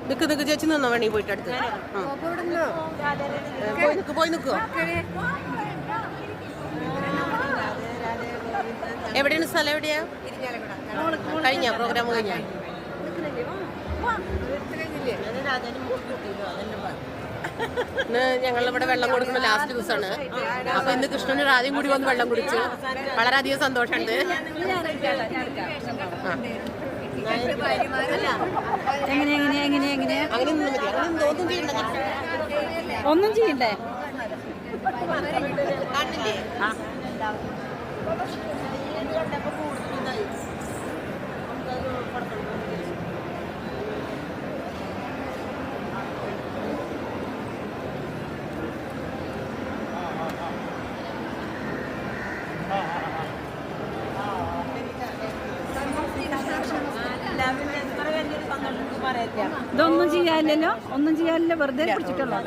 നിക്ക് ചേച്ചി നിന്നോ വേണി പോയിട്ട് അടുത്ത് പോയി നിൽക്കുവോ? എവിടെയാണ് സ്ഥലം? എവിടെയാ? കഴിഞ്ഞ പ്രോഗ്രാം കഴിഞ്ഞ ഞങ്ങളിവിടെ വെള്ളം കൊടുക്കുന്ന ലാസ്റ്റ് ദിവസമാണ്. അപ്പൊ ഇന്ന് കൃഷ്ണന് രാധയും കൂടി വന്ന് വെള്ളം കുടിച്ചു. വളരെയധികം സന്തോഷമുണ്ട്. ഒന്നും ചെയ്യണ്ടേ? ഇതൊന്നും ചെയ്യാനില്ലല്ലോ, ഒന്നും ചെയ്യാനില്ല, വെറുതെ കുടിച്ചിട്ടുള്ളൂ.